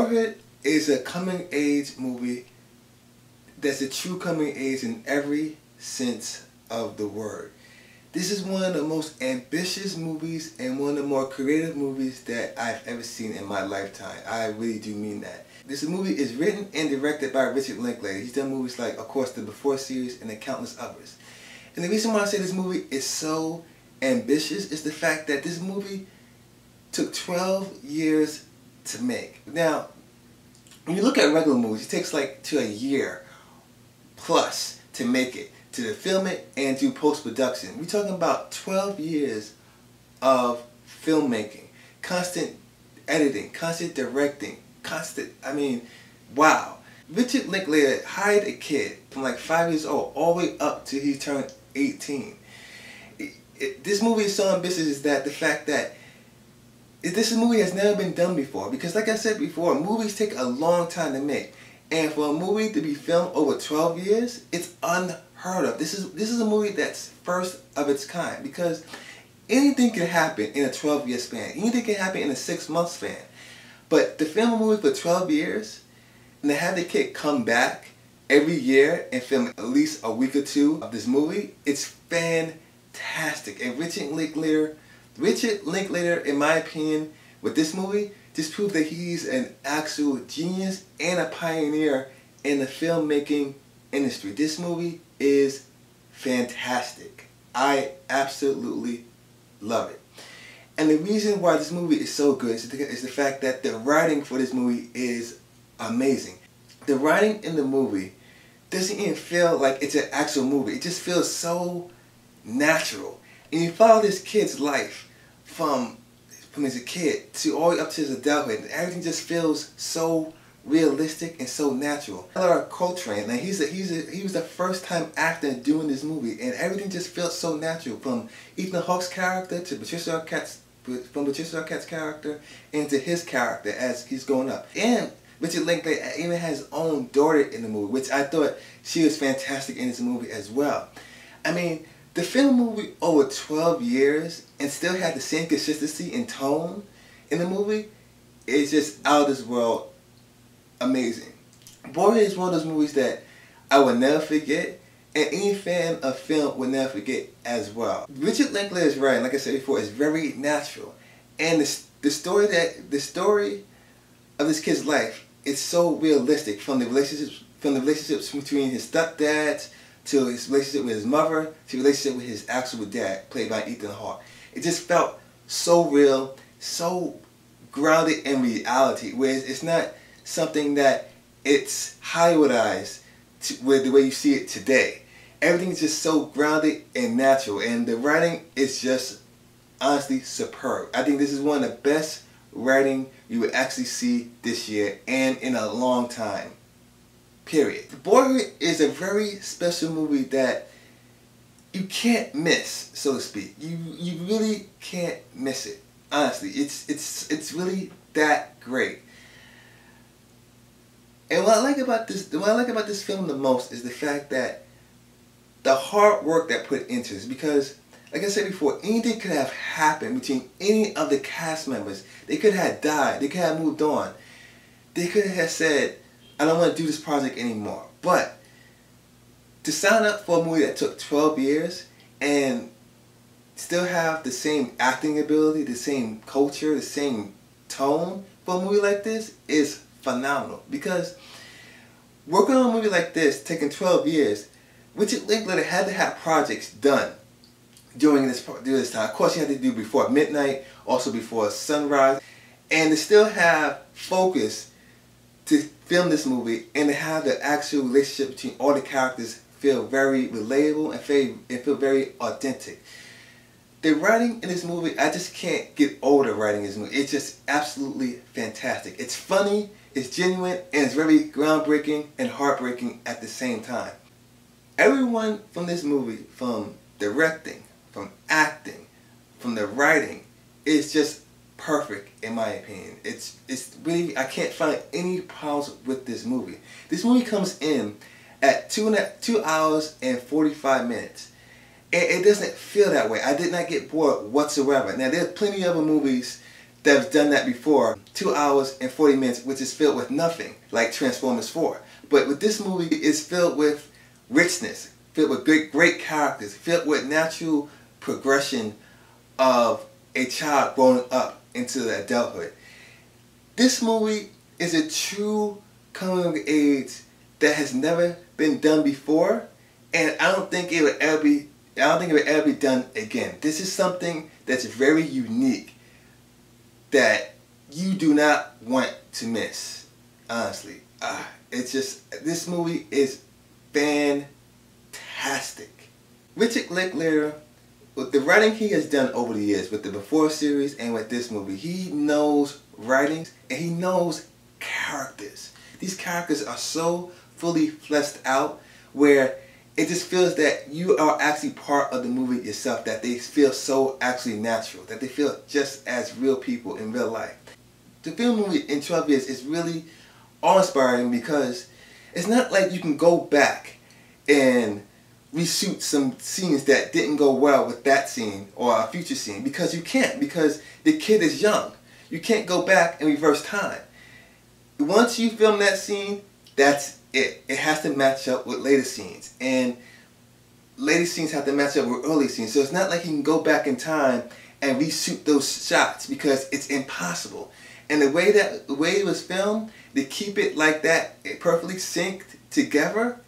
Boyhood is a coming-age movie that's a true coming-age in every sense of the word. This is one of the most ambitious movies and one of the more creative movies that I've ever seen in my lifetime. I really do mean that. This movie is written and directed by Richard Linklater. He's done movies like, of course, the Before series and the countless others. And the reason why I say this movie is so ambitious is the fact that this movie took 12 years to make. Now, when you look at regular movies, it takes like to a year plus to make it, to film it and do post-production. We're talking about 12 years of filmmaking, constant editing, constant directing, wow. Richard Linklater hired a kid from like 5 years old all the way up till he turned 18. This movie is so ambitious is that the fact that this movie has never been done before, because like I said before, movies take a long time to make. And for a movie to be filmed over 12 years, it's unheard of. This is a movie that's first of its kind, because anything can happen in a 12-year span. Anything can happen in a 6-month span. But to film a movie for 12 years and to have the kid come back every year and film at least a week or two of this movie, it's fantastic. And Richard Linklater, in my opinion, with this movie, just proved that he's an actual genius and a pioneer in the filmmaking industry. This movie is fantastic. I absolutely love it. And the reason why this movie is so good is the fact that the writing for this movie is amazing. The writing in the movie doesn't even feel like it's an actual movie. It just feels so natural. And you follow this kid's life from as a kid to all the way up to his adulthood, and everything just feels so realistic and so natural. Coltrane, now he was the first time actor doing this movie, and everything just felt so natural, from Ethan Hawke's character to Patricia Arquette's character and to his character as he's growing up. And Richard Linklater even has his own daughter in the movie, which I thought she was fantastic in this movie as well. I mean, to film a movie over 12 years and still have the same consistency and tone in the movie is just out of this world amazing. Boyhood is one of those movies that I will never forget, and any fan of film will never forget as well. Richard Linklater's writing, like I said before, is very natural, and the story of this kid's life is so realistic, from the relationships between his stepdads, to his relationship with his mother, to his relationship with his actual dad, played by Ethan Hawke. It just felt so real, so grounded in reality, where it's not something that it's Hollywoodized with the way you see it today. Everything's just so grounded and natural, and the writing is just honestly superb. I think this is one of the best writing you would actually see this year and in a long time. Period. Boyhood is a very special movie that you can't miss, so to speak. You really can't miss it. Honestly, it's really that great. And what I like about this film the most is the fact that the hard work that put into this, because like I said before, anything could have happened between any of the cast members. They could have died. They could have moved on. They could have said, I don't want to do this project anymore. But to sign up for a movie that took 12 years and still have the same acting ability, the same culture, the same tone for a movie like this is phenomenal. Because working on a movie like this, taking 12 years, Richard Linklater had to have projects done during this time. Of course, he had to do before midnight, also before sunrise, and to still have focus to film this movie and to have the actual relationship between all the characters feel very relatable and feel very authentic. The writing in this movie, I just can't get over the writing in this movie. It's just absolutely fantastic. It's funny, it's genuine, and it's very groundbreaking and heartbreaking at the same time. Everyone from this movie, from directing, from acting, from the writing, is just perfect in my opinion. It's really, I can't find any problems with this movie. This movie comes in at 2 hours and 45 minutes. And it doesn't feel that way. I did not get bored whatsoever. Now there's plenty of other movies that have done that before. 2 hours and 40 minutes, which is filled with nothing, like Transformers 4. But with this movie, it's filled with richness, filled with great characters, filled with natural progression of a child growing up into adulthood. This movie is a true coming of age that has never been done before, and I don't think it would ever be done again. This is something that's very unique that you do not want to miss. Honestly, it's just, this movie is fantastic. Richard Linklater, with the writing he has done over the years, with the Before series and with this movie, he knows writing and he knows characters. These characters are so fully fleshed out where it just feels that you are actually part of the movie yourself, that they feel so actually natural, that they feel just as real people in real life. To film a movie in 12 years is really awe-inspiring because it's not like you can go back and reshoot some scenes that didn't go well with that scene or a future scene, because you can't, because the kid is young. You can't go back and reverse time. Once you film that scene, that's it. It has to match up with later scenes, and later scenes have to match up with early scenes. So it's not like you can go back in time and reshoot those shots, because it's impossible. And the way it was filmed, to keep it like that, it perfectly synced together,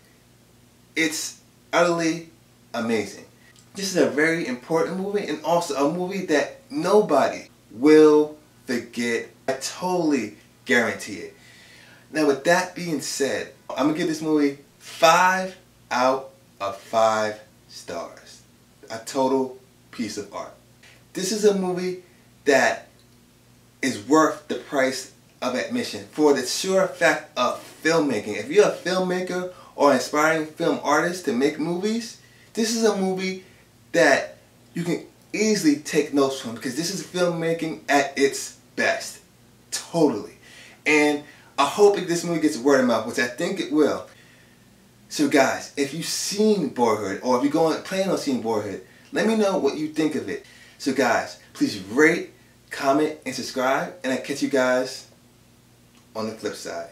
it's utterly amazing. This is a very important movie, and also a movie that nobody will forget. I totally guarantee it. Now, with that being said, I'm going to give this movie 5 out of 5 stars. A total piece of art. This is a movie that is worth the price of admission for the sure fact of filmmaking. If you're a filmmaker or an aspiring film artist to make movies, this is a movie that you can easily take notes from, because this is filmmaking at its best. Totally. And I hope that this movie gets word of mouth, which I think it will. So guys, if you've seen Boyhood, or if you're planning on seeing Boyhood, let me know what you think of it. So guys, please rate, comment, and subscribe, and I'll catch you guys on the flip side.